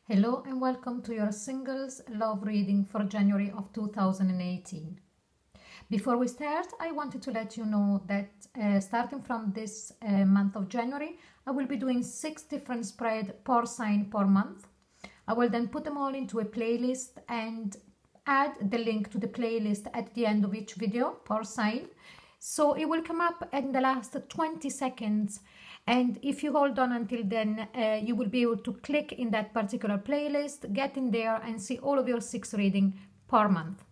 Hello and welcome to your singles love reading for January of 2018. Before we start, I wanted to let you know that starting from this month of January, I will be doing 6 different spreads per sign per month. I will then put them all into a playlist and add the link to the playlist at the end of each video per sign. So it will come up in the last 20 seconds. And if you hold on until then, you will be able to click in that particular playlist, get in there and see all of your 6 readings per month.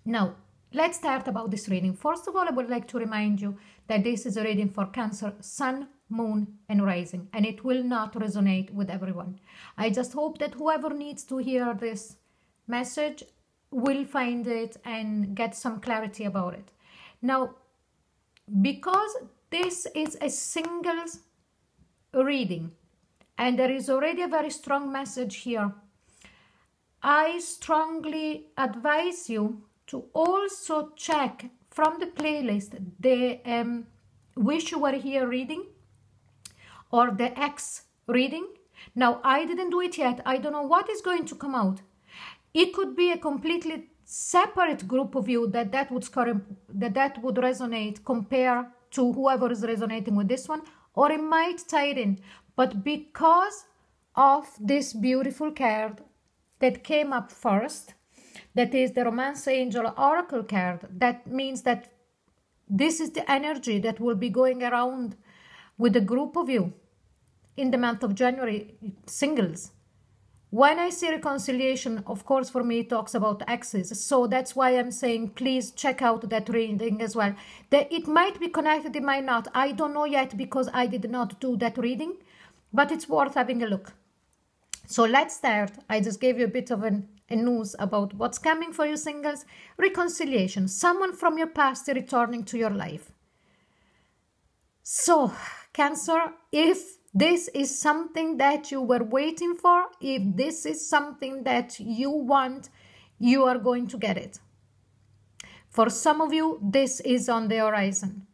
Now, let's start about this reading. First of all, I would like to remind you that this is a reading for Cancer, Sun, Moon and Rising, and it will not resonate with everyone. I just hope that whoever needs to hear this message will find it and get some clarity about it. Now, because this is a singles reading and there is already a very strong message here, I strongly advise you to also check from the playlist the Wish You Were Here reading or the X reading. Now, I didn't do it yet. I don't know what is going to come out. It could be a completely separate group of you that would resonate compared to whoever is resonating with this one, or it might tie it in. But because of this beautiful card that came up first, that is the Romance Angel Oracle card, that means that this is the energy that will be going around with a group of you in the month of January, singles. When I see reconciliation, of course, for me, it talks about exes. So that's why I'm saying, please check out that reading as well. It might be connected, it might not. I don't know yet because I did not do that reading, but it's worth having a look. So let's start. I just gave you a bit of a news about what's coming for you singles. Reconciliation. Someone from your past returning to your life. So, Cancer, if this is something that you were waiting for, if this is something that you want, you are going to get it. For some of you, this is on the horizon.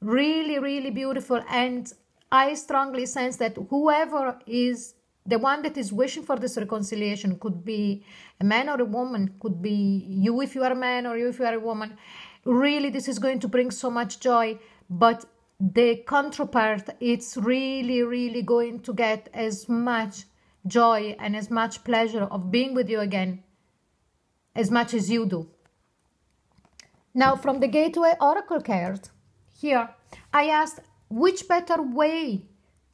Really, really beautiful. And I strongly sense that whoever is the one that is wishing for this reconciliation, could be a man or a woman, could be you if you are a man or you if you are a woman. Really, this is going to bring so much joy, but the counterpart, it's really, really going to get as much joy and as much pleasure of being with you again as much as you do. Now, from the Gateway Oracle card, here, I asked which better way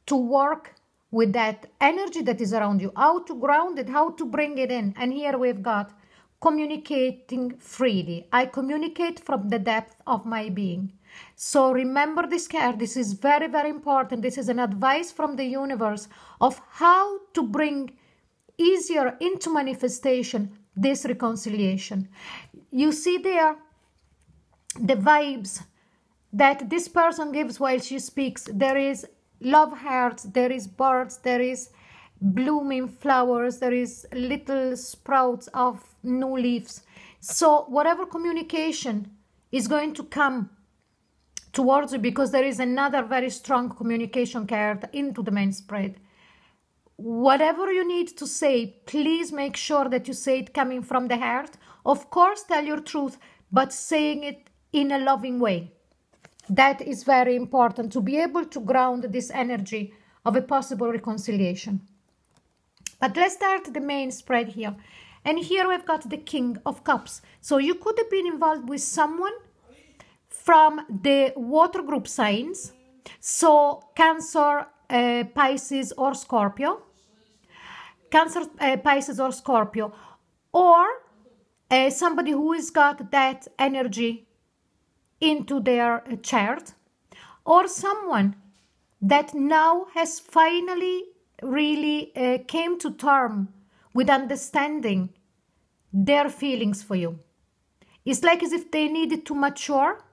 to work with that energy that is around you, how to ground it, how to bring it in. And here we've got communicating freely. I communicate from the depth of my being. So remember this card. This is very, very important. This is an advice from the universe of how to bring easier into manifestation this reconciliation. You see there the vibes that this person gives while she speaks. There is love hearts, there is birds, there is blooming flowers, there is little sprouts of new leaves. So whatever communication is going to come towards you, because there is another very strong communication card into the main spread. Whatever you need to say, please make sure that you say it coming from the heart. Of course, tell your truth, but saying it in a loving way. That is very important to be able to ground this energy of a possible reconciliation. But let's start the main spread here. And here we've got the King of Cups. So you could have been involved with someone from the water group signs. So Cancer, Pisces or Scorpio. Cancer, Pisces or Scorpio. Or somebody who has got that energy into their chart, or someone that now has finally really came to terms with understanding their feelings for you. It's like as if they needed to mature,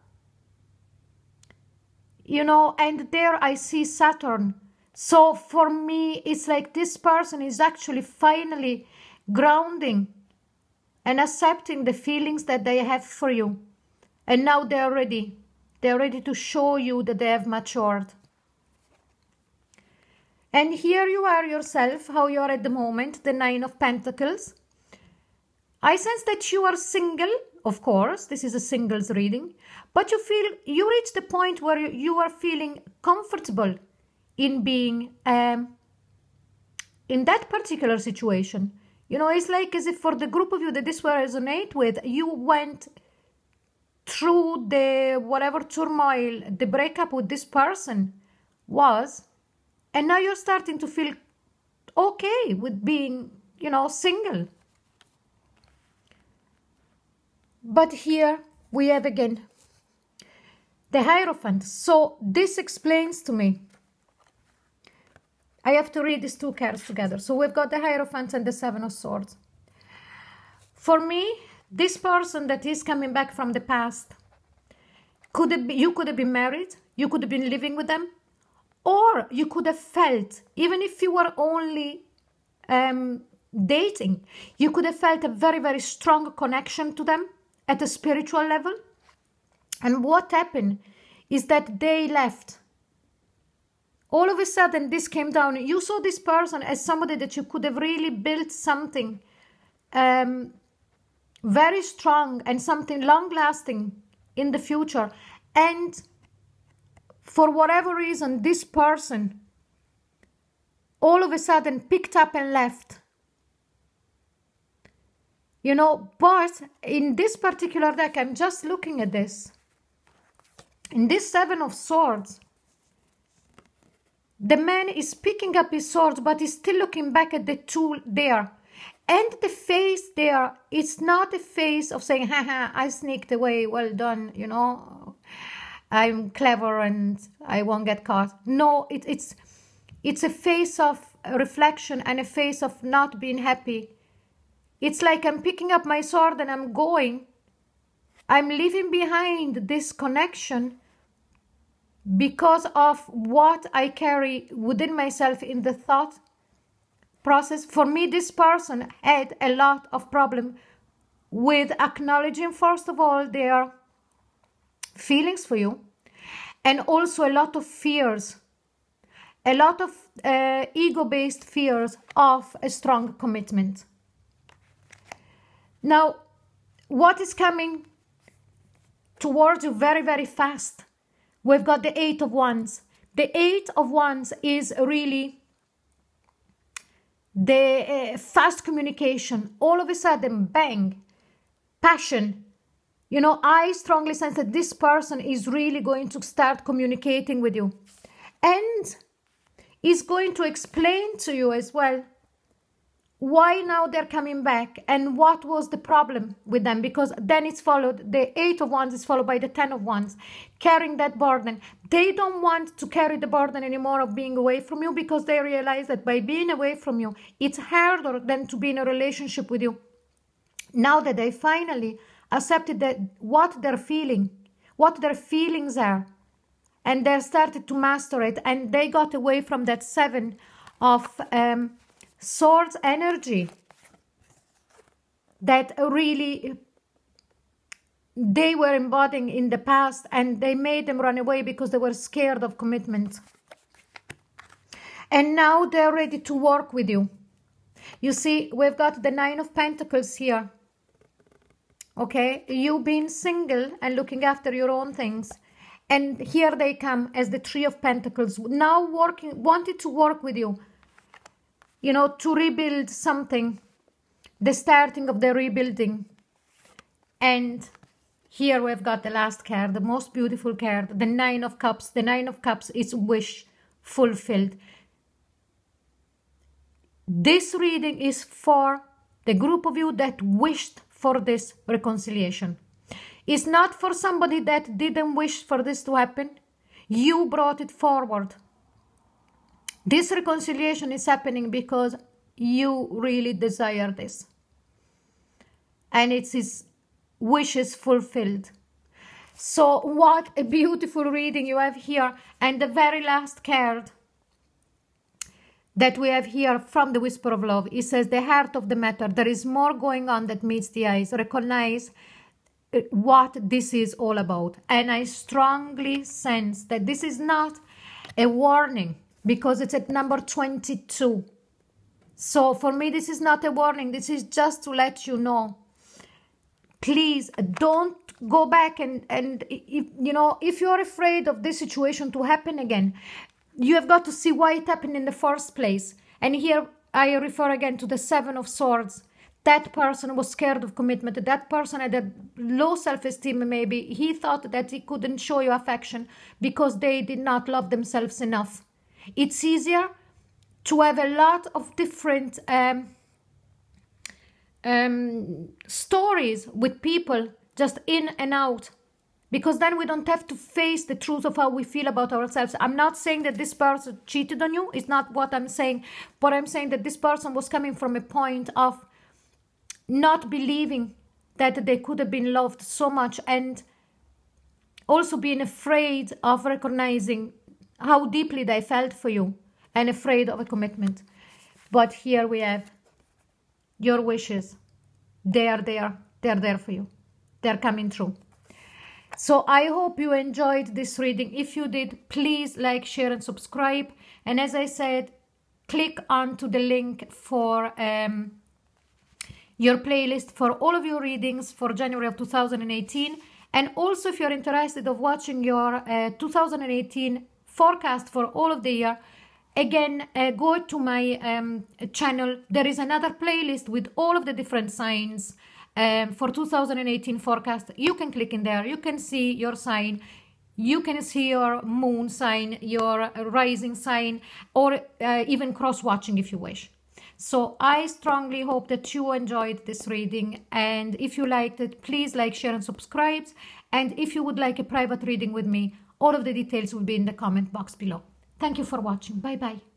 you know, and there I see Saturn. So for me, it's like this person is actually finally grounding and accepting the feelings that they have for you. And now they're ready. They're ready to show you that they have matured. And here you are yourself, how you are at the moment, the Nine of Pentacles. I sense that you are single, of course, this is a singles reading, but you reach the point where you are feeling comfortable in being in that particular situation. You know, it's like as if for the group of you that this will resonate with, you went through the whatever turmoil the breakup with this person was, and now you're starting to feel okay with being, you know, single. But here we have again the Hierophant. So this explains to me, I have to read these two cards together. So we've got the Hierophant and the Seven of Swords. For me, this person that is coming back from the past, you could have been married, you could have been living with them, or you could have felt, even if you were only dating, you could have felt a very, very strong connection to them at a spiritual level. And what happened is that they left. All of a sudden, this came down. You saw this person as somebody that you could have really built something very strong and something long-lasting in the future. And for whatever reason, this person all of a sudden picked up and left. You know, but in this particular deck, I'm just looking at this. In this Seven of Swords, the man is picking up his swords, but he's still looking back at the tool there. And the face there, it's not a face of saying, haha, I sneaked away, well done, you know, I'm clever and I won't get caught. No, it's a face of reflection and a face of not being happy. It's like I'm picking up my sword and I'm going. I'm leaving behind this connection because of what I carry within myself in the thought process. For me, this person had a lot of problem with acknowledging, first of all, their feelings for you, and also a lot of fears, a lot of ego-based fears of a strong commitment. Now, what is coming towards you very, very fast? We've got the Eight of Wands. The Eight of Wands is really the fast communication. All of a sudden, bang, passion. You know, I strongly sense that this person is really going to start communicating with you. And is going to explain to you as well why now they're coming back and what was the problem with them, because then it's followed, the Eight of Wands is followed by the Ten of Wands, carrying that burden. They don't want to carry the burden anymore of being away from you, because they realize that by being away from you, it's harder than to be in a relationship with you. Now that they finally accepted that what they're feeling, what their feelings are, and they started to master it, and they got away from that Seven of Swords energy that really they were embodying in the past, and they made them run away because they were scared of commitment. And now they're ready to work with you. You see, we've got the Nine of Pentacles here. Okay, you being single and looking after your own things. And here they come as the Three of Pentacles, now wanted to work with you. You know, to rebuild something, the starting of the rebuilding. And here we've got the last card, the most beautiful card, the Nine of Cups. The Nine of Cups is wish fulfilled. This reading is for the group of you that wished for this reconciliation. It's not for somebody that didn't wish for this to happen. You brought it forward. This reconciliation is happening because you really desire this. And it's his wishes fulfilled. So what a beautiful reading you have here. And the very last card that we have here from the Whisper of Love, it says, the heart of the matter. There is more going on that meets the eyes. Recognize what this is all about. And I strongly sense that this is not a warning. because it's at number 22. So for me, this is not a warning. This is just to let you know. Please don't go back and if, you know, if you're afraid of this situation to happen again, you have got to see why it happened in the first place. And here I refer again to the Seven of Swords. That person was scared of commitment. That person had a low self-esteem maybe. He thought that he couldn't show you affection because they did not love themselves enough. It's easier to have a lot of different stories with people just in and out, because then we don't have to face the truth of how we feel about ourselves. I'm not saying that this person cheated on you. It's not what I'm saying. But I'm saying that this person was coming from a point of not believing that they could have been loved so much, and also being afraid of recognizing how deeply they felt for you and afraid of a commitment. But here we have your wishes. They are there. They're there for you. They're coming true. So I hope you enjoyed this reading. If you did, please like, share and subscribe. And as I said, click onto the link for your playlist for all of your readings for January of 2018. And also, if you're interested of watching your 2018 forecast for all of the year, again, go to my channel. There is another playlist with all of the different signs for 2018 forecast. You can click in there. You can see your sign. You can see your moon sign, your rising sign, or even cross-watching if you wish. So I strongly hope that you enjoyed this reading. And if you liked it, please like, share and subscribe. And if you would like a private reading with me, all of the details will be in the comment box below. Thank you for watching. Bye-bye.